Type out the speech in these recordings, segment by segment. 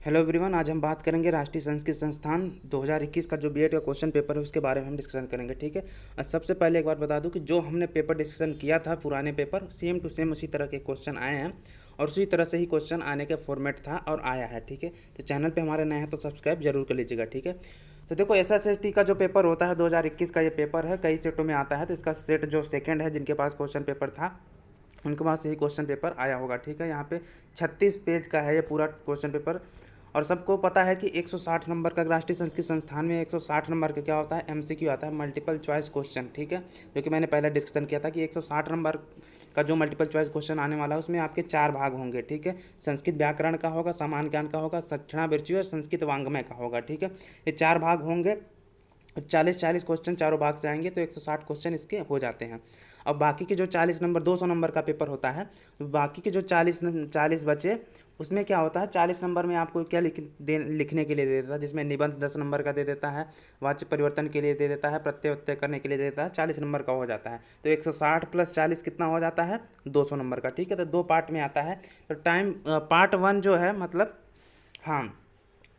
Hello everyone, आज हम बात करेंगे राष्ट्रीय संस्कृत संस्थान 2021 का जो बीएड का क्वेश्चन पेपर है उसके बारे में हम डिस्कशन करेंगे। ठीक है। और सबसे पहले एक बार बता दूं कि जो हमने पेपर डिस्कशन किया था पुराने पेपर सेम टू सेम उसी तरह के क्वेश्चन आए हैं और उसी तरह से ही क्वेश्चन आने का फॉर्मेट था और आया है। ठीक है। तो चैनल पे हमारे नए हैं तो सब्सक्राइब जरूर कर लीजिएगा। ठीक है। तो देखो एसएसटी का जो पेपर होता है 2021 का ये पेपर है, कई सेटों में आता है। तो इसका सेट जो सेकेंड है, जिनके पास क्वेश्चन पेपर था उनके पास यही क्वेश्चन पेपर आया होगा। ठीक है। यहाँ पे 36 पेज का है ये पूरा क्वेश्चन पेपर। और सबको पता है कि 160 नंबर का राष्ट्रीय संस्कृत संस्थान में 160 नंबर का क्या होता है, एमसीक्यू आता है, मल्टीपल चॉइस क्वेश्चन। ठीक है। जो कि मैंने पहले डिस्कशन किया था कि 160 नंबर का जो मल्टीपल चॉइस क्वेश्चन आने वाला है उसमें आपके 4 भाग होंगे। ठीक है। संस्कृत व्याकरण का होगा, सामान्य ज्ञान का होगा, दक्षिणावर्ती और संस्कृत वांग्मय का होगा। ठीक है। ये 4 भाग होंगे। 40-40 क्वेश्चन चारों भाग से आएंगे तो 160 क्वेश्चन इसके हो जाते हैं। अब बाकी के जो 40 नंबर 200 नंबर का पेपर होता है, तो बाकी के जो 40 बचे उसमें क्या होता है, 40 नंबर में आपको क्या लिखने के लिए दे देता है, जिसमें निबंध 10 नंबर का दे देता है, वाच्य परिवर्तन के लिए दे देता है, प्रत्यय उत्त्यय करने के लिए दे देता है, 40 नंबर का हो जाता है। तो 160 + 40 कितना हो जाता है, 200 नंबर का। ठीक है। तो 2 पार्ट में आता है। तो पार्ट 1 जो है, मतलब हाँ,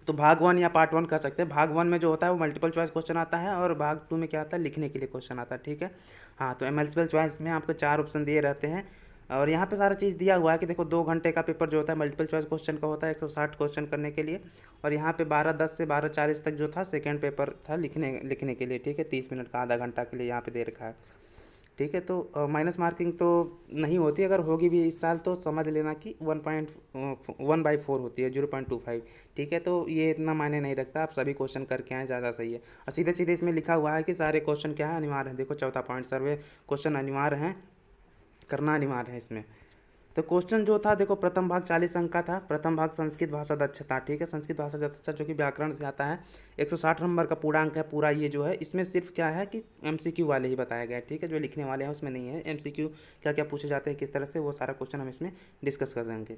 तो भाग 1 या पार्ट 1 कर सकते हैं। भाग 1 में जो होता है वो मल्टीपल चॉइस क्वेश्चन आता है और भाग 2 में क्या आता है, लिखने के लिए क्वेश्चन आता है। ठीक है। हाँ, तो मल्टीपल चॉइस में आपको 4 ऑप्शन दिए रहते हैं और यहाँ पे सारा चीज़ दिया हुआ है कि देखो 2 घंटे का पेपर जो होता है मल्टीपल चॉइस क्वेश्चन का होता है 160 क्वेश्चन करने के लिए। और यहाँ पे 12:10 से 12:40 तक जो था सेकेंड पेपर था लिखने के लिए। ठीक है। 30 मिनट का, आधा घंटा के लिए यहाँ पे दे रखा है। ठीक है। तो माइनस मार्किंग तो नहीं होती, अगर होगी भी इस साल तो समझ लेना कि 1/4 होती है, 0.25। ठीक है। तो ये इतना मायने नहीं रखता, आप सभी क्वेश्चन करके आए ज़्यादा सही है। और सीधे सीधे इसमें लिखा हुआ है कि सारे क्वेश्चन क्या है, अनिवार्य है। देखो चौथा पॉइंट, सर्वे क्वेश्चन अनिवार्य हैं, करना अनिवार्य है इसमें। तो क्वेश्चन जो था देखो, प्रथम भाग 40 अंक का था। प्रथम भाग संस्कृत भाषा दक्षता। ठीक है। संस्कृत भाषा दक्षता जो कि व्याकरण से आता है, 160 नंबर का पूरा अंक है। पूरा ये जो है इसमें सिर्फ क्या है कि एमसीक्यू वाले ही बताया गया है। ठीक है। जो लिखने वाले हैं उसमें नहीं है। एमसीक्यू क्या क्या पूछे जाते हैं, किस तरह से, वो सारा क्वेश्चन हम इसमें डिस्कस करेंगे।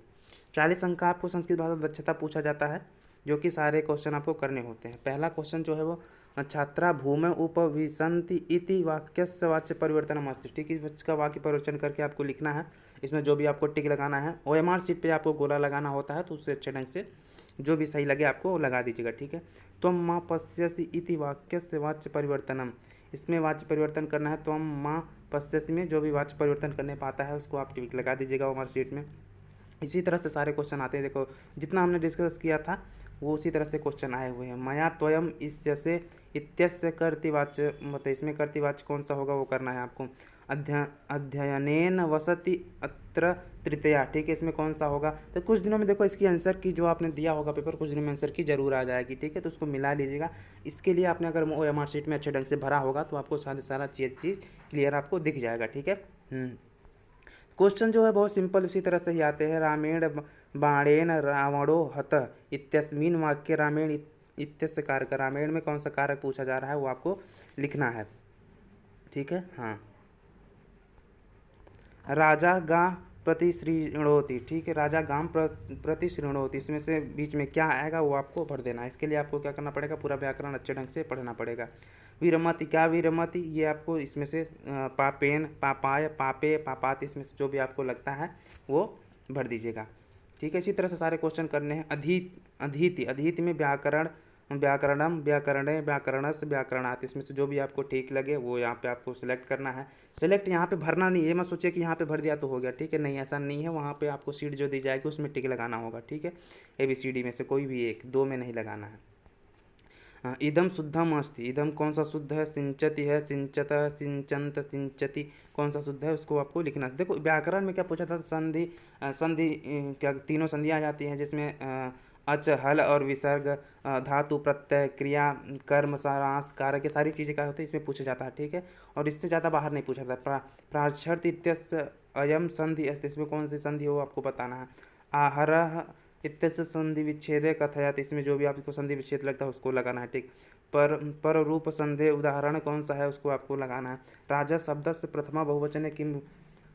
40 अंक का आपको संस्कृत भाषा दक्षता पूछा जाता है, जो कि सारे क्वेश्चन आपको करने होते हैं। पहला क्वेश्चन जो है वो, छात्रा भूमि उपविशन्ति इति वाक्यस्य वाच्य परिवर्तनम अस्ति। ठीक है। इसका वाक्य परिवर्तन करके आपको लिखना है। इसमें जो भी आपको टिक लगाना है, ओएमआर शीट पे आपको गोला लगाना होता है, तो उससे अच्छे ढंग से जो भी सही लगे आपको वो लगा दीजिएगा। ठीक है। त्वं मां पश्यसि इति वाक्यस्य वाच्य परिवर्तनम, इसमें वाच्य परिवर्तन करना है। त्वं मां पश्यसि में जो भी वाच्य परिवर्तन करने पाता है उसको आप टिक लगा दीजिएगा ओएमआर शीट में। इसी तरह से सारे क्वेश्चन आते हैं। देखो जितना हमने डिस्कस किया था वो उसी तरह से क्वेश्चन आए हुए हैं। मया त्वयम इत्यस्य इत्यस्य कर्तृवाच्य, मतलब इसमें कर्तृवाच्य कौन सा होगा वो करना है आपको। अध्ययनेन वसति अत्र तृतीया। ठीक है। इसमें कौन सा होगा, तो कुछ दिनों में देखो इसकी आंसर की जो आपने दिया होगा पेपर, कुछ दिनों में आंसर की जरूर आ जाएगी। ठीक है। तो उसको मिला लीजिएगा। इसके लिए आपने अगर ओएमआर शीट में अच्छे ढंग से भरा होगा तो आपको सारा चीज़ क्लियर आपको दिख जाएगा। ठीक है। क्वेश्चन जो है बहुत सिंपल उसी तरह से ही आते हैं। रामेण बाणेन रावणो हत इत्यस्मिन् वाक्य रामेण इत्यस्य कारक। रामेण में कौन सा कारक पूछा जा रहा है वो आपको लिखना है। ठीक है। हाँ, राजा गा प्रतिशृणोति। ठीक है। राजा गाम प्रतिशृणोति, इसमें से बीच में क्या आएगा वो आपको भर देना है। इसके लिए आपको क्या करना पड़ेगा, पूरा व्याकरण अच्छे ढंग से पढ़ना पड़ेगा। विरमति, क्या विरमति, ये आपको इसमें से पापेन पापाय पापे पापात, इसमें से जो भी आपको लगता है वो भर दीजिएगा। ठीक है। इसी तरह से सारे क्वेश्चन करने हैं। अधीति, अधीति में व्याकरण, व्याकरणम व्याकरणे व्याकरणस व्याकरणात्, इसमें से जो भी आपको ठीक लगे वो यहाँ पे आपको सिलेक्ट करना है। सिलेक्ट यहाँ पे भरना नहीं, ये मत सोचिए कि यहाँ पे भर दिया तो हो गया। ठीक है। नहीं, ऐसा नहीं है। वहाँ पे आपको सीट जो दी जाएगी उसमें टिक लगाना होगा। ठीक है। ABCD में से कोई भी एक, 2 में नहीं लगाना है। हाँ, इदम शुद्धम अस्ति, इदम कौन सा शुद्ध है, सिंचति है, सिंचत, सिंचंत, सिंचति, कौन सा शुद्ध है उसको आपको लिखना है। देखो व्याकरण में क्या पूछा था, संधि संधि क्या तीनों संधियाँ आ जाती हैं, जिसमें अच, हल और विसर्ग, धातु, प्रत्यय, क्रिया, कर्म, सारांश, कारक, ये सारी चीज़ें क्या होती है इसमें पूछा जाता है। ठीक है। और इससे ज़्यादा बाहर नहीं पूछा था। प्राक्षर्त इत्यस्य अयम संधि अस्ति, इसमें कौन सी संधि हो आपको बताना है। आहरः इत्यस्य संधि विच्छेदे कथयत, इसमें जो भी आपको संधि विच्छेद लगता है उसको लगाना है। ठीक। पर रूप संधे उदाहरण कौन सा है उसको आपको लगाना है। राजा शब्द से प्रथमा बहुवचन किम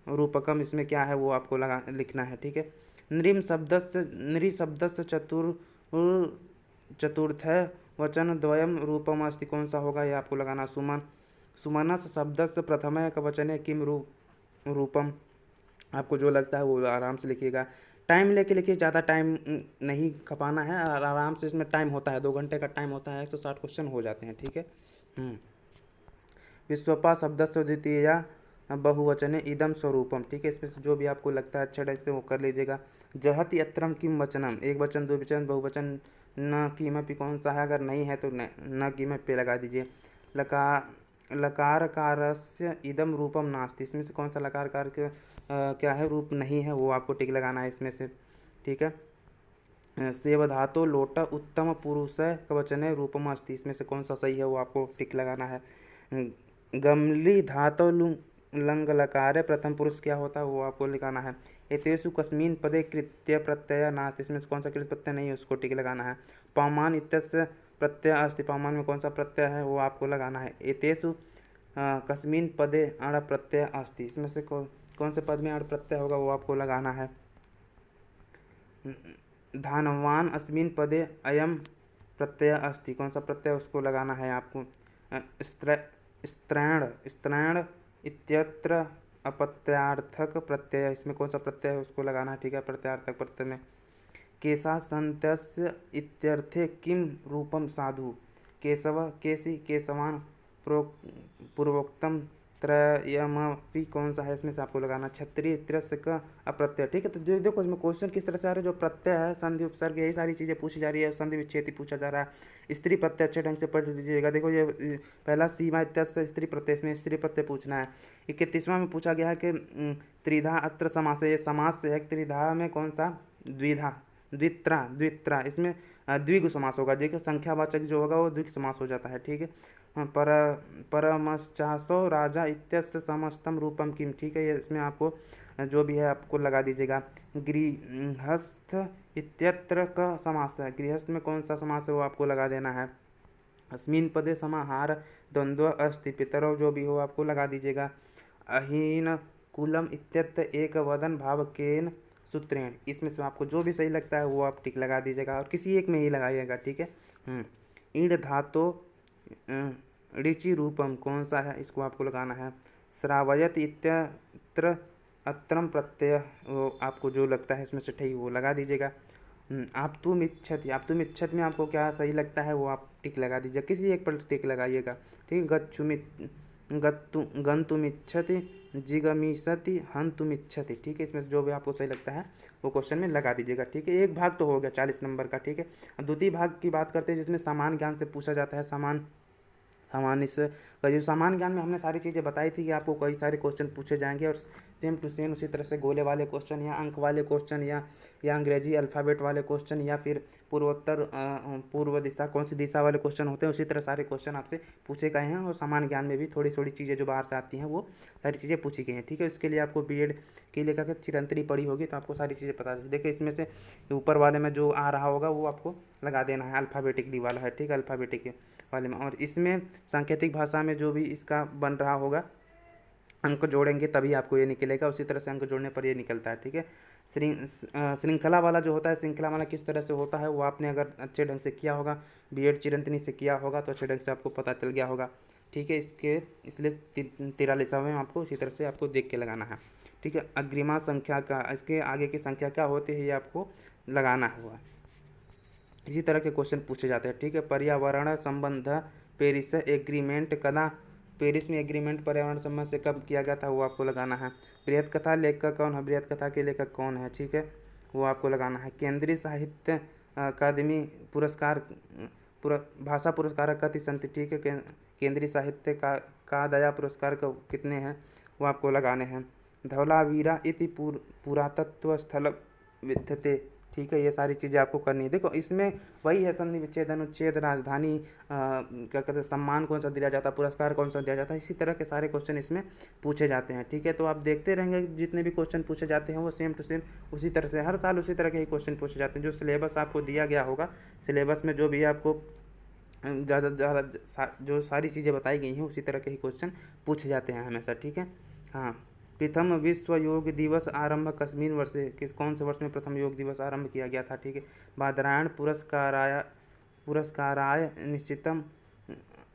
रूपकम, इसमें क्या है वो आपको लिखना है। ठीक है। नृ शब्द से चतुर्थ वचन द्वयम रूपम अस्ति, कौन सा होगा ये आपको लगाना। सुमनस शब्द से प्रथम एक वचन किम रूपम, आपको जो लगता है वो आराम से लिखिएगा। टाइम लेके लिखिए, ज़्यादा टाइम नहीं खपाना है, और आराम से इसमें टाइम होता है, 2 घंटे का टाइम होता है, 160 क्वेश्चन हो जाते हैं, ठीक है। विश्वपा शब्दस्य द्वितीया बहुवचने इदम स्वरूपम, ठीक है। इसमें से जो भी आपको लगता है अच्छे ढंग से वो कर लीजिएगा। जहति अत्रम किम वचनम, एक वचन, दो वचन, बहुवचन, न किमपि कौन सा है, अगर नहीं है तो न किमपि पे लगा दीजिए। लका लकार कारस्य इदम रूपम नास्ति, इसमें से कौन सा लकार कार के क्या है, रूप नहीं है, वो आपको टिक लगाना है इसमें से, ठीक है। सेवधातो लोट उत्तम पुरुष कवचने रूपम अस्ति, इसमें से कौन सा सही है वो आपको टिक लगाना है। गमली धातो लंग लकार प्रथम पुरुष क्या होता है वो आपको लिखाना है। एतेषु कस्मिन् पदे कृत्य प्रत्यय नास्ति, इसमें से कौन सा कृत प्रत्यय नहीं है उसको टिक लगाना है। पवमान इत्यस्य प्रत्यय अस्ति, पवमान में कौन सा प्रत्यय है वो आपको लगाना है। एतेषु कस्मिन् पदे अण प्रत्यय अस्ति, इसमें से कौन से पद में अण प्रत्यय होगा वो आपको लगाना है। धनवान अस्मिन् पदे अयम प्रत्यय अस्ति, कौन सा प्रत्यय उसको लगाना है आपको। स्त्रैण स्त्रैण इत्यत्र अपत्यार्थक प्रत्यय, इसमें कौन सा प्रत्यय है उसको लगाना है, ठीक है, प्रत्यार्थक प्रत्यय में। केशा संत्यस्य इत्यर्थे किम रूपम साधु, केशव केसी केशवान पूर्वोक्तम त्रयमपि, कौन सा है इसमें से आपको लगाना। क्षत्रिय तिरस्य का अप्रत्यय, ठीक है। तो देखो इसमें क्वेश्चन किस तरह से आ रहे हैं, जो प्रत्यय है, संधि उपसर्ग, यही सारी चीज़ें पूछी जा रही है। संधि विच्छेद पूछा जा रहा है। स्त्री प्रत्यय अच्छे ढंग से पढ़ लीजिएगा। देखो ये पहला सीमा इत्यस्य स्त्री प्रत्यय, इसमें स्त्री प्रत्यय पूछना है। 31वां में पूछा गया है कि त्रिधा अत्र समास है, ये समास से है। त्रिधा में कौन सा, द्विधा, द्वित्रा, द्वित्रा, इसमें द्विगु समास होगा। देखिए संख्यावाचक जो होगा वो द्विगु समास हो जाता है, ठीक है। पर परमश्चासो राजा इत्यस्य समस्तम रूपम किम, ठीक है। ये इसमें आपको जो भी है आपको लगा दीजिएगा। गृहस्थ इत्यत्र का समास है, गृहस्थ में कौन सा समास है वो आपको लगा देना है। अस्मिन् पदे समाहार द्वंद्व अस्ति, पितरौ जो भी हो आपको लगा दीजिएगा। अहीन कुलम इत्यत्र एक वदन भावकेन सूत्रेण, इसमें से आपको जो भी सही लगता है वो आप टिक लगा दीजिएगा, और किसी एक में ही लगाइएगा, ठीक है। ईण धातो ऋचि रूपम, कौन सा है इसको आपको लगाना है। श्रावयत इत्यत्र अत्रम प्रत्यय, वो आपको जो लगता है इसमें से ठीक वो लगा दीजिएगा। आप तुम इच्छति, आप तुम इच्छत में आपको क्या सही लगता है वो आप टिक लगा दीजिएगा, किसी एक पर टिक लगाइएगा, ठीक है। गन्तुम इच्छति, जिगमिषति, हन्तुम इच्छति, ठीक है। इसमें से जो भी आपको सही लगता है वो क्वेश्चन में लगा दीजिएगा, ठीक है। एक भाग तो हो गया 40 नंबर का, ठीक है। अब द्वितीय भाग की बात करते हैं जिसमें समान ज्ञान से पूछा जाता है। सामान्य का जो सामान्य ज्ञान में हमने सारी चीज़ें बताई थी कि आपको कई सारे क्वेश्चन पूछे जाएंगे, और सेम टू सेम उसी तरह से गोले वाले क्वेश्चन या अंक वाले क्वेश्चन या अंग्रेजी अल्फ़ाबेट वाले क्वेश्चन या फिर पूर्व दिशा, कौन सी दिशा वाले क्वेश्चन होते हैं, उसी तरह सारे क्वेश्चन आपसे पूछे गए हैं। और सामान्य ज्ञान में भी थोड़ी थोड़ी चीज़ें जो बाहर से आती हैं वो सारी चीज़ें पूछी गई हैं, ठीक है। इसके लिए आपको बीएड के लिए क्या चिरंतरी पड़ी होगी तो आपको सारी चीज़ें पता चली। देखिए इसमें से ऊपर वाले में जो आ रहा होगा वो आपको लगा देना है, अल्फ़ाबेटिकली वाला है, ठीक है, अल्फ़ाबेटिक वाले में। और इसमें सांकेतिक भाषा में जो भी इसका बन रहा होगा अंक जोड़ेंगे तभी आपको ये निकलेगा, उसी तरह से अंक जोड़ने पर ये निकलता है, ठीक है। श्रृंखला वाला जो होता है, श्रृंखला वाला किस तरह से होता है वो आपने अगर अच्छे ढंग से किया होगा, बीएड चिरंतनी से किया होगा तो अच्छे ढंग से आपको पता चल गया होगा, ठीक है। इसलिए 43वां में आपको इसी तरह से आपको देख के लगाना है, ठीक है। अग्रिमा संख्या का, इसके आगे की संख्या क्या होती है ये आपको लगाना हुआ। इसी तरह के क्वेश्चन पूछे जाते हैं, ठीक है। पर्यावरण संबंध पेरिस एग्रीमेंट कदा, पेरिस में एग्रीमेंट पर्यावरण संबंध से कब किया गया था वो आपको लगाना है। बृहत कथा लेखक कौन है, बृहत कथा के लेखक कौन है, ठीक है, वो आपको लगाना है। केंद्रीय साहित्य अकादमी पुरस्कार भाषा पुरस्कार कति संति, ठीक है। केंद्रीय साहित्य का दया पुरस्कार का कितने हैं वो आपको लगाने हैं। धवलावीरा इति पुरातत्व स्थल विद्यते, ठीक है। ये सारी चीज़ें आपको करनी है। देखो इसमें वही है, संधि विच्छेद अनुच्छेद, राजधानी, क्या कहते हैं, सम्मान कौन सा दिया जाता है, पुरस्कार कौन सा दिया जाता है, इसी तरह के सारे क्वेश्चन इसमें पूछे जाते हैं, ठीक है। तो आप देखते रहेंगे जितने भी क्वेश्चन पूछे जाते हैं वो सेम टू सेम उसी तरह से हर साल उसी तरह के ही क्वेश्चन पूछे जाते हैं। जो सिलेबस आपको दिया गया होगा, सिलेबस में जो भी आपको ज़्यादा जो सारी चीज़ें बताई गई हैं उसी तरह के ही क्वेश्चन पूछे जाते हैं हमेशा, ठीक है। हाँ, प्रथम विश्व योग दिवस आरंभ कस्मिन वर्षे, कौन से वर्ष में प्रथम योग दिवस आरंभ किया गया था, ठीक है। बादरायण पुरस्काराय निश्चितम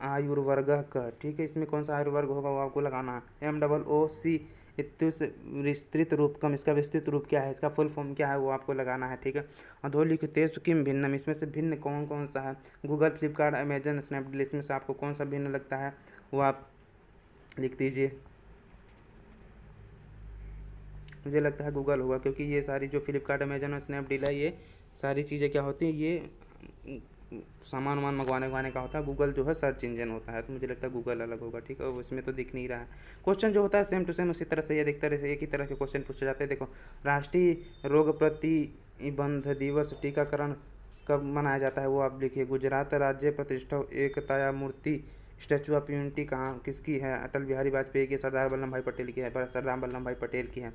आयुर्वर्ग का, ठीक है। इसमें कौन सा आयुर्वर्ग होगा वो आपको लगाना है। MOOC विस्तृत रूपकम, इसका विस्तृत रूप क्या है, इसका फुल फॉर्म क्या है, वो आपको लगाना है, ठीक है। अधोलिखितेषु किम भिन्नम, इसमें से भिन्न कौन कौन सा है, गूगल, फ्लिपकार्ट, अमेजन, स्नैपडील, इसमें से आपको कौन सा भिन्न लगता है वो आप लिख दीजिए। मुझे लगता है गूगल होगा, क्योंकि ये सारी जो फ्लिपकार्ट, अमेजन और स्नैपडील है, ये सारी चीज़ें क्या होती हैं, ये सामान वामान मंगवाने का होता है। गूगल जो है सर्च इंजन होता है, तो मुझे लगता है गूगल अलग होगा, ठीक है। उसमें तो दिख नहीं रहा है। क्वेश्चन जो होता है सेम टू सेम उसी तरह से ये दिखता है, एक ही तरह के क्वेश्चन पूछे जाते हैं। देखो, राष्ट्रीय रोग प्रतिबंध दिवस टीकाकरण कब मनाया जाता है वो आप लिखिए। गुजरात राज्य प्रतिष्ठा एकता मूर्ति स्टैचू ऑफ यूनिटी कहाँ किसकी है, अटल बिहारी वाजपेयी की, सरदार वल्लभ भाई पटेल की है, सरदार वल्लभ भाई पटेल की है।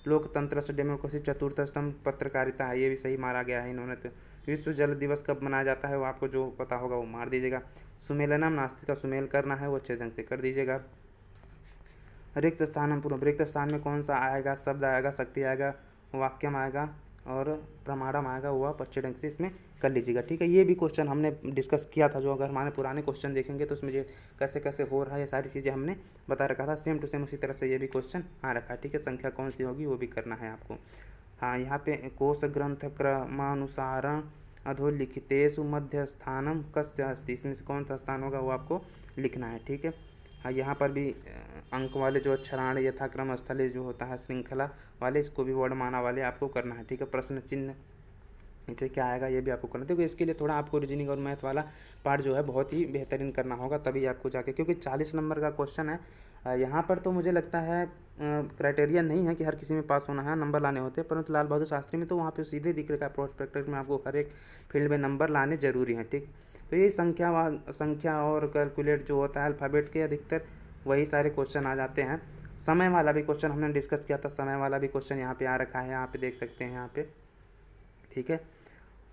लोकतंत्र से डेमोक्रेसी, चतुर्थ स्तंभ पत्रकारिता है, ये भी सही मारा गया है इन्होंने। तो विश्व जल दिवस कब मनाया जाता है वो आपको जो पता होगा वो मार दीजिएगा। सुमेलनम, नास्तिक का सुमेल करना है वो अच्छे ढंग से कर दीजिएगा। रिक्त स्थानम पूर्व, रिक्त स्थान में कौन सा आएगा, शब्द आएगा, शक्ति आएगा, वाक्यम आएगा और प्रमाणम आएगा, वो आप अच्छे ढंग से इसमें कर लीजिएगा, ठीक है। ये भी क्वेश्चन हमने डिस्कस किया था, जो अगर हमारे पुराने क्वेश्चन देखेंगे तो उसमें ये कैसे कैसे हो रहा है, ये सारी चीज़ें हमने बता रखा था। सेम टू सेम उसी तरह से ये भी क्वेश्चन आ रखा है, ठीक है। संख्या कौन सी होगी वो भी करना है आपको। हाँ, यहाँ पे कोश ग्रंथ क्रमानुसार अधोलिखितेषु मध्य स्थानम कस्य अस्ति, इसमें से कौन सा स्थान होगा वो आपको लिखना है, ठीक है। हाँ, यहाँ पर भी अंक वाले जो अक्षराण यथाक्रम स्थले जो होता है श्रृंखला वाले, इसको भी वर्णमाला वाले आपको करना है, ठीक है। प्रश्न चिन्ह इसे क्या आएगा ये भी आपको करना है। देखो, इसके लिए थोड़ा आपको रीजनिंग और मैथ वाला पार्ट जो है बहुत ही बेहतरीन करना होगा, तभी आपको जाके, क्योंकि 40 नंबर का क्वेश्चन है। यहाँ पर तो मुझे लगता है क्राइटेरिया नहीं है कि हर किसी में पास होना है, नंबर लाने होते हैं, परंतु लाल बहादुर शास्त्री में तो वहाँ पे सीधे दिख रखा है प्रोस्पेक्टस में आपको हर एक फील्ड में नंबर लाने जरूरी हैं, ठीक। तो ये संख्या और कैलकुलेट जो होता है अल्फ़ाबेट के अधिकतर वही सारे क्वेश्चन आ जाते हैं। समय वाला भी क्वेश्चन हमने डिस्कस किया था, समय वाला भी क्वेश्चन यहाँ पे आ रखा है, यहाँ पे देख सकते हैं यहाँ पे, ठीक है।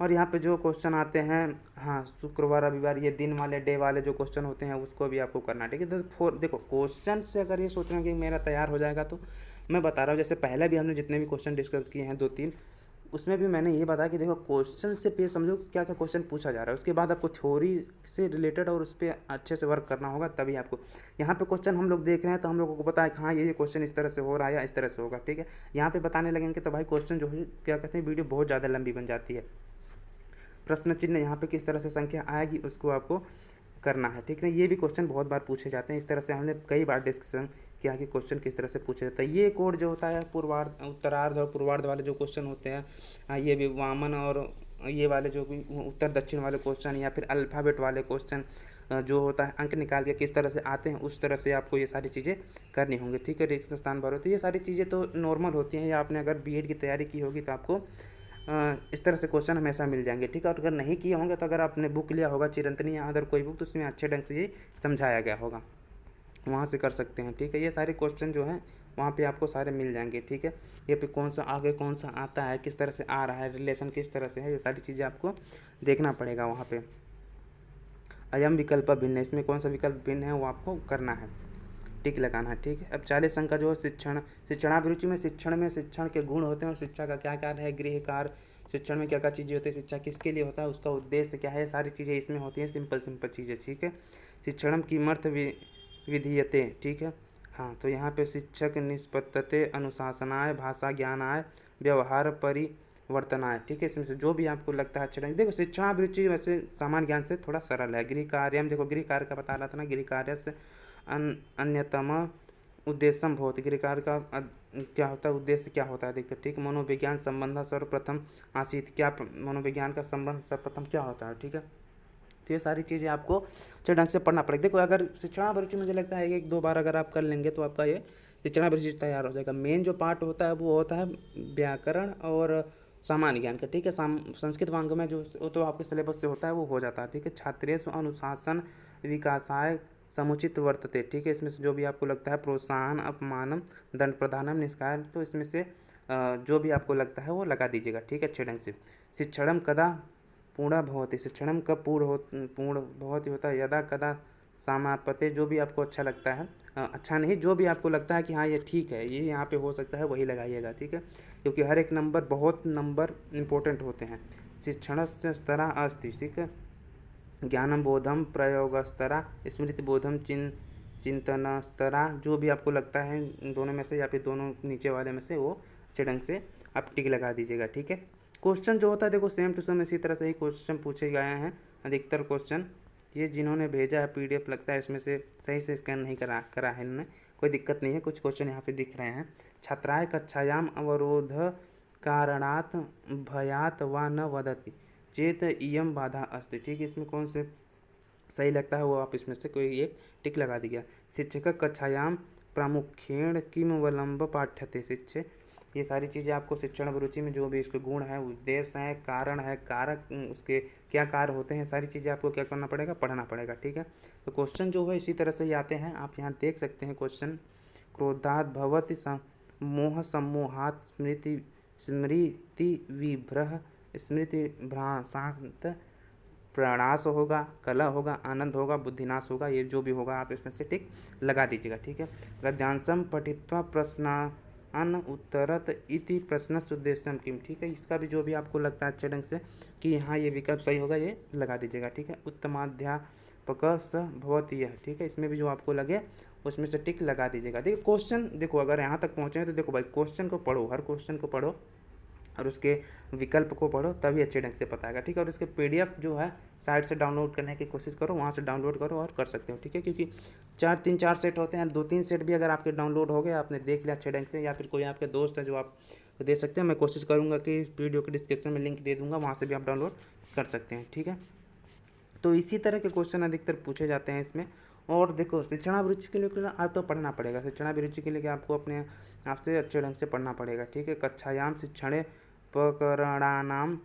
और यहाँ पे जो क्वेश्चन आते हैं, हाँ, शुक्रवार रविवार, ये दिन वाले डे वाले जो क्वेश्चन होते हैं उसको भी आपको करना है, ठीक है। तो देखो, क्वेश्चन से अगर ये सोच रहे हैं कि मेरा तैयार हो जाएगा, तो मैं बता रहा हूँ, जैसे पहले भी हमने जितने भी क्वेश्चन डिस्कस किए हैं 2-3, उसमें भी मैंने ये बताया कि देखो, क्वेश्चन से पे समझो क्या क्या क्वेश्चन पूछा जा रहा है, उसके बाद आपको थ्योरी से रिलेटेड और उस पर अच्छे से वर्क करना होगा, तभी आपको यहाँ पे क्वेश्चन हम लोग देख रहे हैं तो हम लोगों को पता है कि हाँ ये क्वेश्चन इस तरह से हो रहा है या इस तरह से होगा, ठीक है। यहाँ पे बताने लगेंगे तो भाई क्वेश्चन जो है क्या कहते हैं, वीडियो बहुत ज़्यादा लंबी बन जाती है। प्रश्न चिन्ह यहाँ पे किस तरह से संख्या आएगी उसको आपको करना है, ठीक है। ये भी क्वेश्चन बहुत बार पूछे जाते हैं, इस तरह से हमने कई बार डिस्कशन किया कि क्वेश्चन किस तरह से पूछे जाता है। ये कोड जो होता है पूर्वार्ध, उत्तरार्ध और पूर्वार्ध वाले जो क्वेश्चन होते हैं, ये भी वामन और ये वाले जो भी उत्तर दक्षिण वाले क्वेश्चन, या फिर अल्फ़ाबेट वाले क्वेश्चन जो होता है अंक निकाल के किस तरह से आते हैं, उस तरह से आपको ये सारी चीज़ें करनी होंगी, ठीक है। रिक्त स्थान भरो, तो ये सारी चीज़ें तो नॉर्मल होती हैं, या आपने अगर बीएड की तैयारी की होगी तो आपको इस तरह से क्वेश्चन हमेशा मिल जाएंगे, ठीक है। और अगर नहीं किए होंगे तो अगर आपने बुक लिया होगा चिरंतनी या अदर कोई बुक, तो उसमें अच्छे ढंग से ये समझाया गया होगा, वहाँ से कर सकते हैं, ठीक है। ये सारे क्वेश्चन जो हैं वहाँ पे आपको सारे मिल जाएंगे, ठीक है। ये पे कौन सा आगे कौन सा आता है, किस तरह से आ रहा है, रिलेशन किस तरह से है, ये सारी चीज़ें आपको देखना पड़ेगा वहाँ पे। अयम विकल्प भिन्न, इसमें कौन सा विकल्प भिन्न है वो आपको करना है, टिक लगाना है, ठीक है। अब 40 अंक का जो है शिक्षणाभिरुचि में शिक्षण के गुण होते हैं और शिक्षा का क्या कार्य है, गृह कार्य, शिक्षण में क्या क्या चीज़ें होती है, शिक्षा किसके लिए होता है, उसका उद्देश्य क्या है, सारी चीज़ें इसमें होती हैं, सिंपल चीज़ें, ठीक है। शिक्षणम किमर्थ विधीयते, ठीक है। हाँ, तो यहाँ पे शिक्षक निष्पत्तते अनुशासनाय भाषा ज्ञानाय व्यवहार परिवर्तनाय, ठीक है। इसमें से जो भी आपको लगता है अच्छा, देखो शिक्षणाभिरुचि वैसे सामान्य ज्ञान से थोड़ा सरल है। गृह कार्य, हम देखो गृह कार्य का बता रहा था ना, गृह कार्य से अन्यतम उद्देश्यम भवति, गृह कार्य का क्या होता है, उद्देश्य क्या होता है देखते, ठीक। मनोविज्ञान संबंध सर्वप्रथम आसीत, क्या मनोविज्ञान का संबंध सर्वप्रथम क्या होता है, ठीक है। तो ये सारी चीज़ें आपको अच्छे ढंग से पढ़ना पड़ेगा। देखो, अगर शिक्षणाभिरुचि मुझे लगता है 1-2 बार अगर आप कर लेंगे तो आपका ये शिक्षणाभिरुचि तैयार हो जाएगा। मेन जो पार्ट होता है वो होता है व्याकरण और सामान्य ज्ञान का, ठीक है। संस्कृत वांग में जो वो तो आपके सिलेबस से होता है वो हो जाता है, ठीक है। छात्रेषु अनुशासन विकासाय समुचित वर्तते, ठीक है। इसमें से जो भी आपको लगता है प्रोत्साहन, अपमानम, दंड प्रदानम, निष्काम, तो इसमें से जो भी आपको लगता है वो लगा दीजिएगा, ठीक है, अच्छे ढंग से। शिक्षणम कदा पूर्ण भवति, शिक्षणम कब पूर्ण भवति होता है, यदा कदा समापते, जो भी आपको अच्छा लगता है, अच्छा नहीं, जो भी आपको लगता है कि हाँ ये ठीक है, ये यहाँ पे हो सकता है, वही लगाइएगा, ठीक है। क्योंकि हर एक नंबर, बहुत नंबर इंपॉर्टेंट होते हैं। शिक्षणस्य स्तरा अस्ति, ठीक है। ज्ञानम बोधम प्रयोगस्तरा स्मृति बोधम चिंतनस्तरा, जो भी आपको लगता है इन दोनों में से या फिर दोनों नीचे वाले में से, वो अच्छे ढंग से आप टिक लगा दीजिएगा। ठीक है। क्वेश्चन जो होता है देखो सेम टू सेम इसी तरह से ही क्वेश्चन पूछे गए हैं। अधिकतर क्वेश्चन ये जिन्होंने भेजा है पीडीएफ लगता है इसमें से सही से स्कैन नहीं करा है इन्होंने, कोई दिक्कत नहीं है। कुछ क्वेश्चन यहाँ पे दिख रहे हैं। छात्राय कक्षायाम अवरोध कारणात् भयात् वा न वदति चेत इयम बाधा अस्ति। ठीक है, इसमें कौन से सही लगता है वो आप इसमें से कोई एक टिक लगा दीजिए। शिक्षक कक्षायाम प्रामुख्येण किम अवलंब पाठ्यते शिक्षे, ये सारी चीज़ें आपको शिक्षण अभिरुचि में जो भी इसके गुण है, उद्देश्य है, कारण है, कारक, उसके क्या कार्य होते हैं, सारी चीज़ें आपको क्या करना पड़ेगा, पढ़ना पड़ेगा। ठीक है। तो क्वेश्चन जो है इसी तरह से ही आते हैं, आप यहाँ देख सकते हैं क्वेश्चन। क्रोधात् भवति मोह सम्मोहात् स्मृति विभ्रह स्मृति भ्रांसांत प्रणाश होगा, कलह होगा, आनंद होगा, बुद्धिनाश होगा, ये जो भी होगा आप इसमें से टिक लगा दीजिएगा। ठीक है। गद्यांशम पठित्वा प्रश्नान उत्तरत इति प्रश्नस्य उद्देश्यम किम। ठीक है, इसका भी जो भी आपको लगता है अच्छे ढंग से कि यहाँ ये विकल्प सही होगा, ये लगा दीजिएगा। ठीक है। उत्तमाध्यापक स भवति यह। ठीक है, इसमें भी जो आपको लगे उसमें से टिक लगा दीजिएगा। देखिए क्वेश्चन देखो, अगर यहाँ तक पहुँचे हैं तो देखो भाई क्वेश्चन को पढ़ो, हर क्वेश्चन को पढ़ो और उसके विकल्प को पढ़ो, तभी अच्छे ढंग से पता आएगा। ठीक है। और इसके पीडीएफ जो है साइट से डाउनलोड करने की कोशिश करो, वहाँ से डाउनलोड करो और कर सकते हो। ठीक है, क्योंकि 4 सेट होते हैं, 2-3 सेट भी अगर आपके डाउनलोड हो गए, आपने देख लिया अच्छे ढंग से, या फिर कोई आपके दोस्त है जो आप दे सकते हैं, मैं कोशिश करूँगा कि वीडियो के डिस्क्रिप्शन में लिंक दे दूँगा, वहाँ से भी आप डाउनलोड कर सकते हैं। ठीक है। तो इसी तरह के क्वेश्चन अधिकतर पूछे जाते हैं इसमें। और देखो शिक्षणाभिरुचि के लिए आप तो पढ़ना पड़ेगा, शिक्षणाभिरुचि के लिए आपको अपने आप से अच्छे ढंग से पढ़ना पड़ेगा। ठीक है। कक्षायाम शिक्षणे प्रकरणानाम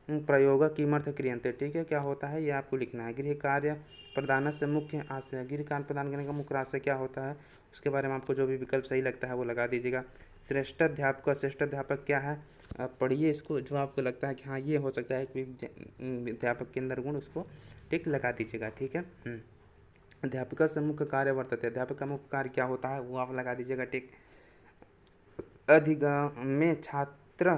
प्रयोग किमर्थ क्रियन्ते। ठीक है, क्या होता है ये आपको लिखना है। गृह कार्य प्रदान से मुख्य आशय, गृह कार्य प्रदान करने का मुख्य आशय क्या होता है, उसके बारे में आपको जो भी विकल्प सही लगता है वो लगा दीजिएगा। श्रेष्ठ अध्यापक, श्रेष्ठ अध्यापक क्या है, आप पढ़िए इसको, जो आपको लगता है कि हाँ ये हो सकता है कि अध्यापक के अंदर गुण, उसको टिक लगा दीजिएगा। ठीक है। अध्यापक से मुख्य कार्य वर्तते, अध्यापक का मुख्य कार्य क्या होता है वो आप लगा दीजिएगा टिक। अधिगम्य छात्र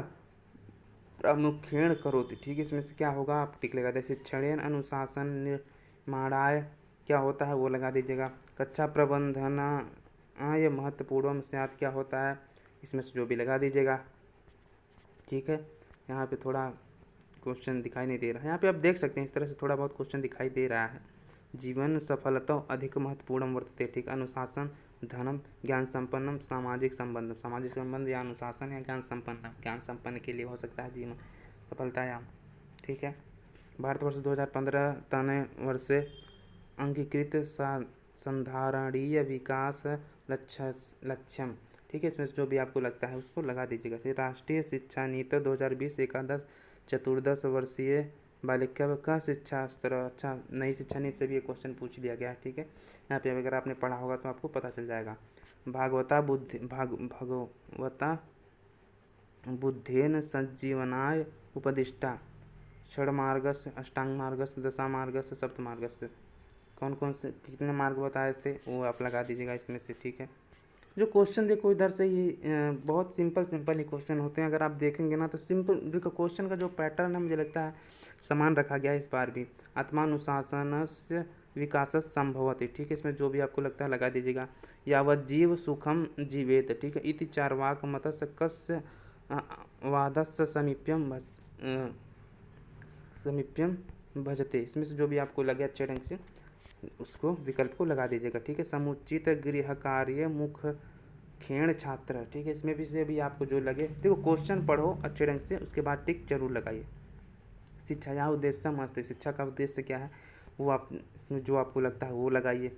प्रमुखेण करोति। ठीक है, इसमें से क्या होगा आप टिक लगा दीजिए। शिक्षणेन अनुशासन निर्माणाय क्या होता है वो लगा दीजिएगा। कक्षा प्रबंधनाय महत्वपूर्ण स्यात् क्या होता है, इसमें से जो भी लगा दीजिएगा। ठीक है, यहाँ पे थोड़ा क्वेश्चन दिखाई नहीं दे रहा है, यहाँ पे आप देख सकते हैं इस तरह से थोड़ा बहुत क्वेश्चन दिखाई दे रहा है। जीवन सफलता अधिक महत्वपूर्ण वर्तते। ठीक, अनुशासन, धनम, ज्ञान संपन्नम, सामाजिक संबंध, सामाजिक संबंध या अनुशासन या ज्ञान संपन्न, ज्ञान संपन्न के लिए हो सकता है जीवन सफलतायाम। ठीक है। भारतवर्ष 2015 तने वर्षे अंगीकृत संधारणीय विकास लक्ष्यम। ठीक है, इसमें जो भी आपको लगता है उसको लगा दीजिएगा। फिर राष्ट्रीय शिक्षा नीति 2020 एकादश चतुर्दश वर्षीय बालिका का शिक्षा स्तर। अच्छा, नई शिक्षा नीति से भी ये क्वेश्चन पूछ लिया गया है। ठीक है, यहाँ पे अगर आपने पढ़ा होगा तो आपको पता चल जाएगा। भागवता बुद्धेन सज्जीवनाय उपदिष्टा षड्मार्गस्य, अष्टांगमार्गस्य, दशामार्गस्य, सप्तमार्गस्य। कौन कौन से कितने मार्ग बताए थे वो आप लगा दीजिएगा इसमें से। ठीक है, जो क्वेश्चन देखो इधर से ही बहुत सिंपल ही क्वेश्चन होते हैं, अगर आप देखेंगे ना तो सिंपल देखो क्वेश्चन का जो पैटर्न है मुझे लगता है समान रखा गया है इस बार भी। आत्मानुशासनस्य विकास संभवति। ठीक है, इसमें जो भी आपको लगता है लगा दीजिएगा। यावत जीव सुखम जीवेत। ठीक है, इति चार्वाक मतस्य कस्य वादस्य समीप्यम भजते। इसमें से जो भी आपको लगे अच्छे ढंग से उसको विकल्प को लगा दीजिएगा। ठीक है। समुचित गृह कार्य मुख खेण छात्र। ठीक है, इसमें भी से भी आपको जो लगे, देखो क्वेश्चन पढ़ो अच्छे ढंग से, उसके बाद टिक जरूर लगाइए। शिक्षा या उद्देश्य मस्त, शिक्षा का उद्देश्य क्या है वो आप इसमें जो आपको लगता है वो लगाइए।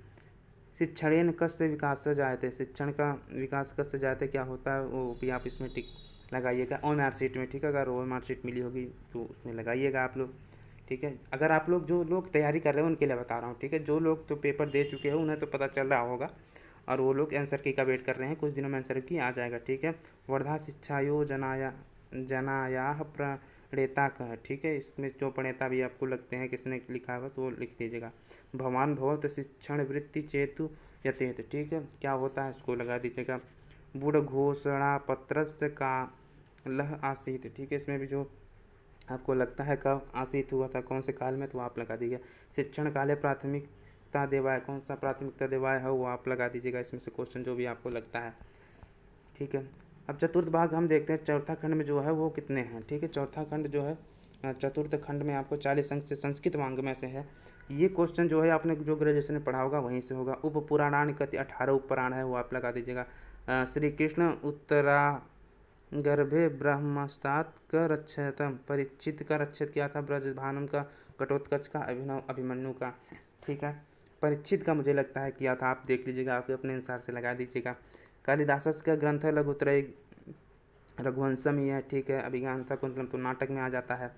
शिक्षणेन कस्य विकास जायते, शिक्षण का विकास कस्य जायते क्या होता है वो भी आप इसमें टिक लगाइएगा OMR शीट में। ठीक है, अगर OMR शीट मिली होगी तो उसमें लगाइएगा आप लोग। ठीक है, अगर आप लोग जो लोग तैयारी कर रहे हैं उनके लिए बता रहा हूँ। ठीक है, जो लोग तो पेपर दे चुके हैं उन्हें तो पता चल रहा होगा, और वो लोग आंसर की का वेट कर रहे हैं, कुछ दिनों में आंसर की आ जाएगा। ठीक है। वर्धा शिक्षा जनाया प्रणेता का। ठीक है, इसमें जो प्रणेता भी आपको लगते हैं किसने लिखा है तो वो लिख दीजिएगा। भवान भवत शिक्षण वृत्ति चेतु यथेत। ठीक है, क्या होता है इसको लगा दीजिएगा। बुढ़ घोषणा पत्रस्य का लह आसीत। ठीक है, इसमें भी जो आपको लगता है कब आसित हुआ था, कौन से काल में, तो आप लगा दीजिए। शिक्षण काले प्राथमिक प्राथमिकता देवाय, कौन सा प्राथमिकता देवाय है वो आप लगा दीजिएगा इसमें से क्वेश्चन जो भी आपको लगता है। ठीक है, अब चतुर्थ भाग हम देखते हैं चौथा खंड में जो है वो कितने हैं। ठीक है, चौथा खंड जो है चतुर्थ खंड में आपको 40 अंक से संस्कृत वांग में से है। ये क्वेश्चन जो है आपने जो ग्रेजुएशन में पढ़ा होगा वहीं से होगा। उप पुराणानि कति 18 उप पुराण है वो आप लगा दीजिएगा। श्री कृष्ण उत्तरा गर्भे ब्रह्मस्तात का रक्षतम, परीक्षित का रक्षित किया था ब्रजभानुम का, घटोत्कच का, अभिनव अभिमन्यु का। ठीक है, परीक्षित का मुझे लगता है किया था, आप देख लीजिएगा, आप अपने अनुसार से लगा दीजिएगा। कालिदासस का ग्रंथ है लघुत्रय रघुवंशम ही है। ठीक है, अभिज्ञान शाकुंतलम तो नाटक में आ जाता है।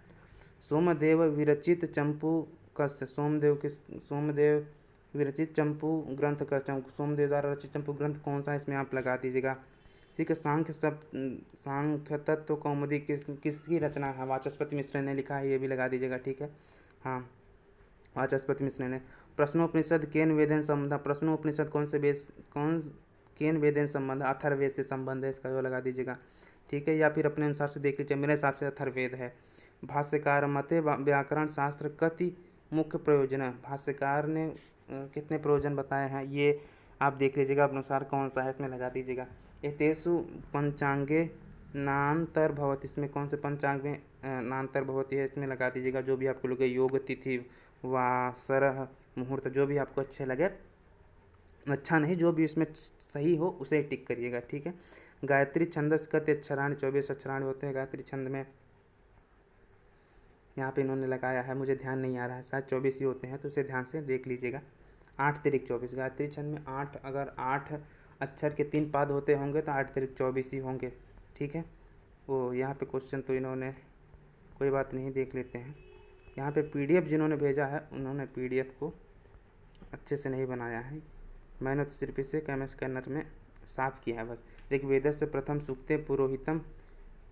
सोमदेव विरचित चंपू कस्य, सोमदेव विरचित चंपू ग्रंथ का, सोमदेव द्वारा रचित चंपू ग्रंथ कौन सा है इसमें आप लगा दीजिएगा। ठीक है, सांख्य तत्व कौमुदी किसकी रचना है, वाचस्पति मिश्र ने लिखा है, ये भी लगा दीजिएगा। ठीक है, हाँ, वाचस्पति मिश्र ने। प्रश्नोपनिषद केन वेदेन संबंध, प्रश्नोपनिषद केन वेदेन संबंध, अथर्ववेद से संबंध है, इसका वो लगा दीजिएगा। ठीक है, या फिर अपने अनुसार से देख लीजिए, मेरे हिसाब से अथर्ववेद है। भाष्यकार मते व्याकरण शास्त्र कति मुख्य प्रयोजन है, भाष्यकार ने कितने प्रयोजन बताए हैं ये आप देख लीजिएगा अपने अनुसार कौन सा है इसमें लगा दीजिएगा। एतेषु पंचांगे नान्तर भवति, इसमें कौन से पंचांग में नान्तर भवति है इसमें लगा दीजिएगा। जो भी आपको लगे, योग तिथि वासरः मुहूर्त, जो भी आपको अच्छे लगे, अच्छा नहीं जो भी इसमें सही हो उसे टिक करिएगा। ठीक है, गायत्री छंदस कति अक्षराणि, 24 अक्षराणि होते हैं गायत्री छंद में। यहाँ पे इन्होंने लगाया है, मुझे ध्यान नहीं आ रहा है, शायद 24 ही होते हैं, तो उसे ध्यान से देख लीजिएगा। 8 तिरिक 24 गायत्री छंद में 8, अगर 8 अक्षर के 3 पाद होते होंगे तो 8 तिरिक 24 ही होंगे। ठीक है, वो यहाँ पे क्वेश्चन तो इन्होंने, कोई बात नहीं, देख लेते हैं। यहाँ पे PDF जिन्होंने भेजा है उन्होंने PDF को अच्छे से नहीं बनाया है, मैंने तो सिर्फ इसे MS स्कैनर में साफ किया है बस। ऋग्वेदस्य प्रथम सूक्ते पुरोहितम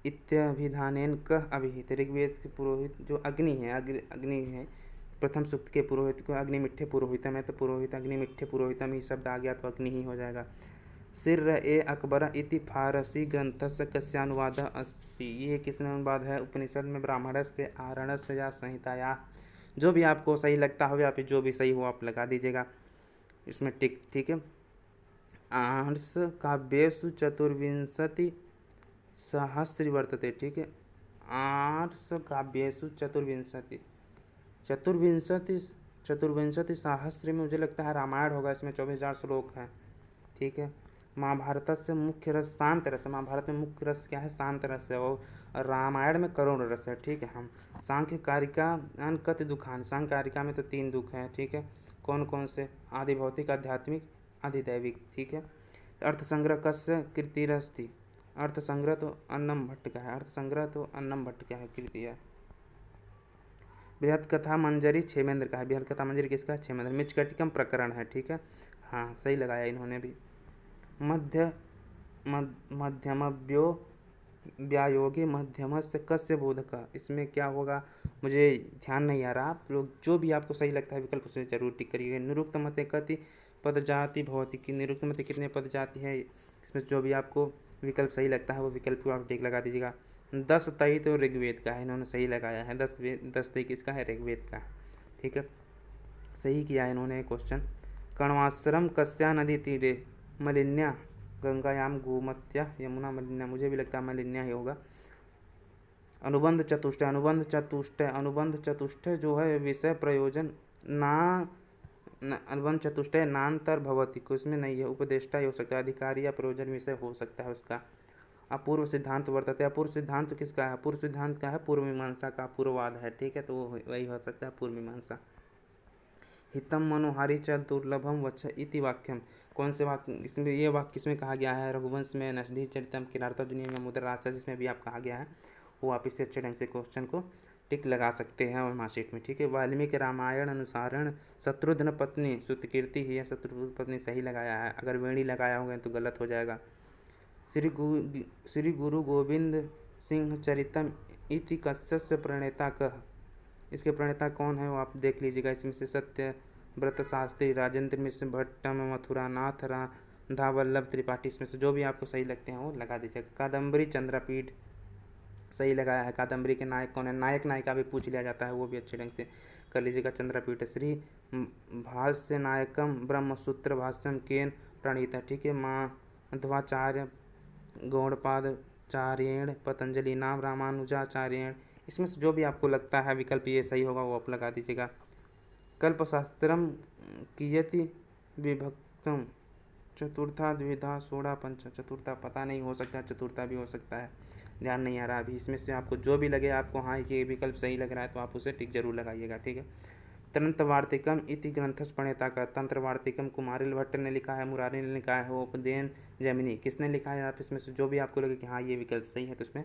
इत्यभिधानेन कह अभिहित, ऋग्वेद के पुरोहित जो अग्नि है, प्रथम सूक्त के पुरोहित को अग्निमिठ्ठे पुरोहितम है, तो पुरोहित अग्निमिठ्ठे पुरोहितम ही शब्द आ गया तो अग्नि ही हो जाएगा। सिर ए अकबर इति फारसी ग्रंथस्य कस्यानुवाद अस्ति, ये किसने अनुवाद है, उपनिषद में ब्राह्मणस्य आरणस्य या संहिताया, जो भी आपको सही लगता हो या फिर जो भी सही हो आप लगा दीजिएगा इसमें टिक। ठीक है, आर्ष काव्येषु चतुर्विंशति सहस्री वर्तते। ठीक है, आर्ष काव्येषु चतुर्विंशति सहस्री में मुझे लगता है रामायण होगा, इसमें 24,000 श्लोक हैं। ठीक है, महाभारत से मुख्य रस शांत रस है, महाभारत में मुख्य रस क्या है, शांत रस है, और रामायण में करुण रस है। ठीक है, हम सांख्य कारिका अनकत दुखान, सांख्य कारिका में तो 3 दुख हैं। ठीक है, कौन कौन से, आदि भौतिक, आध्यात्मिक, अधिदैविक। ठीक है, अर्थ संग्रह कस्य कृतिरस्ति, अर्थ संग्रह तो अन्नम भट्ट का है, अर्थ संग्रह तो अन्नम भट्ट का है, कृति है। बृहत कथा मंजरी क्षेमेंद्र का है, बृहत कथा मंजरी किसका है, क्षेमेंद्र। मिचकटिकम प्रकरण है। ठीक है, हाँ सही लगाया इन्होंने भी। मध्यमव्यो व्यायोगे मध्यमस्य कस्य बोधक, इसमें क्या होगा मुझे ध्यान नहीं आ रहा, आप लोग जो भी आपको सही लगता है विकल्प से जरूर टिक करिएगा। निरुक्त मते कति पद जाति भवति, की निरुक्त मते कितने पद जाति है, इसमें जो भी आपको विकल्प सही लगता है वो विकल्प को आप टिक लगा दीजिएगा। 10 तई तो ऋग्वेद का है, इन्होंने सही लगाया है, 10 तई किसका है, ऋग्वेद का। ठीक है, सही किया है इन्होंने क्वेश्चन। कण्वाश्रम कस्या नदी तीरे, मलिन्या गंगायाम गोमत्या यमुना मलिन्या, मुझे भी लगता है मलिन्या ही होगा। अनुबंध चतुष्टय जो है विषय प्रयोजन अनुबंध चतुष्टय नान्तर भवति, को इसमें नहीं है, उपदेष्टा ही हो सकता है, अधिकारी या प्रयोजन विषय हो सकता है उसका। अपूर्व सिद्धांत वर्तते, अपूर्व सिद्धांत किसका है, अपूर्व सिद्धांत का है पूर्व मीमांसा का, पूर्ववाद है। ठीक है, तो वही हो सकता है पूर्व मीमांसा। हितम मनोहारी च दुर्लभम वच्छ इति वाक्यम, कौन से वाक्य, इसमें ये वाक्य किसमें कहा गया है, रघुवंश में, नशधी चरितम, किरातार्जुनीय में, मुद्रा राक्षस, जिसमें भी आप कहा गया है, वो आप इससे अच्छे ढंग से क्वेश्चन को टिक लगा सकते हैं और मार्कशीट में। ठीक है, वाल्मीकि रामायण अनुसारण शत्रुघ्न पत्नी सुतकीर्ति ही है, शत्रुघ्न पत्नी सही लगाया है, अगर वेणी लगाया होगा तो गलत हो जाएगा। श्री गुरु गोविंद सिंह चरितम इति कस्य प्रणेता कह, इसके प्रणेता कौन है वो आप देख लीजिएगा। इसमें से सत्य व्रत शास्त्री, राजेंद्र मिश्र भट्टम, मथुरानाथ, राधा वल्लभ त्रिपाठी, इसमें से जो भी आपको सही लगते हैं वो लगा दीजिएगा। कादम्बरी चंद्रपीठ सही लगाया है। कादम्बरी के नायक कौन है? नायक नायिका भी पूछ लिया जाता है, वो भी अच्छे ढंग से कर लीजिएगा। चंद्रपीठ श्री भाष्य नायकम ब्रह्मसूत्र भाष्यम केन प्रणीता, ठीक है। माधवाचार्य गौड़पादाचार्येण पतंजलि नाम रामानुजाचार्येण। इसमें से जो भी आपको लगता है विकल्प ये सही होगा वो आप लगा दीजिएगा। कल्पशास्त्रम कियति विभक्तम चतुर्था द्विधा षोड़ा पंच, चतुर्था पता नहीं, हो सकता है चतुर्था भी हो सकता है, ध्यान नहीं आ रहा अभी। इसमें से आपको जो भी लगे, आपको हाँ ये विकल्प सही लग रहा है तो आप उसे टिक जरूर लगाइएगा, ठीक है। तंत्रवार्तिकम इति ग्रंथस प्रणेता का, तंत्रवार्तिकम कुमारिल भट्ट ने लिखा है, मुरारी ने लिखा है, उपदेन जैमिनी किसने लिखा है? आप इसमें से जो भी आपको लगे कि हाँ ये विकल्प सही है तो उसमें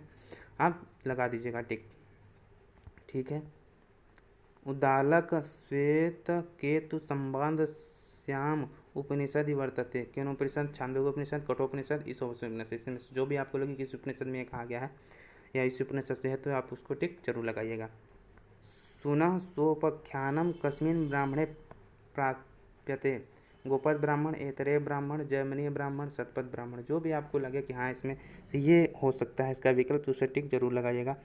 आप लगा दीजिएगा टिक, ठीक है। उद्दालक श्वेत केतु संबंध श्याम उपनिषद वर्तते, केन उपनिषद? छांदोग्योपनिषद, कठोपनिषद, ईशोपनिषद। इसमें से जो भी आपको लगे कि इस उपनिषद में कहा गया है या इस उपनिषद से है तो आप उसको टिक जरूर लगाइएगा। सुनः सोपाख्यानम कस्मिन् ब्राह्मणे प्राप्यते? गोपद ब्राह्मण, ऐतरेय ब्राह्मण, जैमिनीय ब्राह्मण, शतपथ ब्राह्मण। जो भी आपको लगे कि हाँ इसमें ये हो सकता है इसका विकल्प तो उसे टिक जरूर लगाइएगा।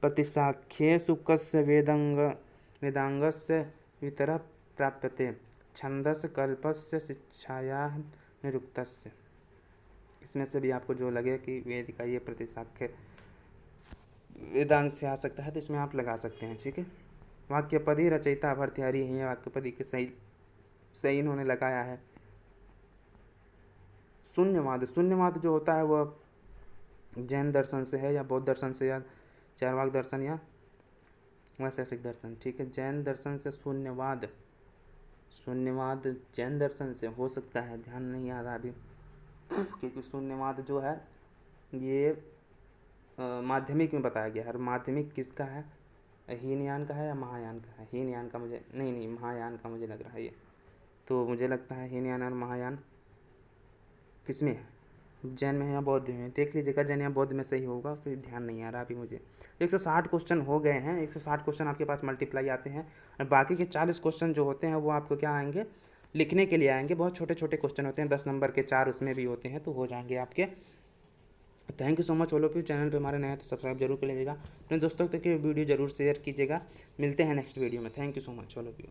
प्रतिसाख्येषु कस्य वेदांगस्य वितरः प्राप्यते? छंदस्य कल्पस्य शिक्षायाः निरुक्तस्य। इसमें से भी आपको जो लगे कि वेद का ये प्रतिसाख्य वेदांग से आ सकता है तो इसमें आप लगा सकते हैं, ठीक है। वाक्यपदी रचयिता भर्तृहरि है, वाक्यपदी के सही इन्होंने लगाया है। शून्यवाद, शून्यवाद जो होता है वह जैन दर्शन से है या बौद्ध दर्शन से या चार्वाक दर्शन या वैशेषिक दर्शन, ठीक है। जैन दर्शन से शून्यवाद, शून्यवाद जैन दर्शन से हो सकता है, ध्यान नहीं आ रहा अभी क्योंकि शून्यवाद जो है ये माध्यमिक में बताया गया है। और माध्यमिक किसका है? हीनयान का है या महायान का है? हीनयान का मुझे नहीं महायान का मुझे लग रहा है ये, तो मुझे लगता है हीनयान और महायान किस में है? जैन में है या बौद्ध में? देख लीजिएगा, जैन या बौद्ध में सही होगा, उससे ध्यान नहीं आ रहा अभी मुझे। 160 क्वेश्चन हो गए हैं, 160 क्वेश्चन आपके पास मल्टीप्लाई आते हैं और बाकी के 40 क्वेश्चन जो होते हैं वो आपको क्या आएंगे? लिखने के लिए आएंगे। बहुत छोटे छोटे क्वेश्चन होते हैं, 10 नंबर के 4 उसमें भी होते हैं, तो हो जाएंगे आपके। Thank you so much all of you. Channel पे हमारे नए हैं तो सब्सक्राइब जरूर कर लीजिएगा, अपने दोस्तों तक ये वीडियो जरूर शेयर कीजिएगा। मिलते हैं नेक्स्ट वीडियो में। Thank you so much all of you.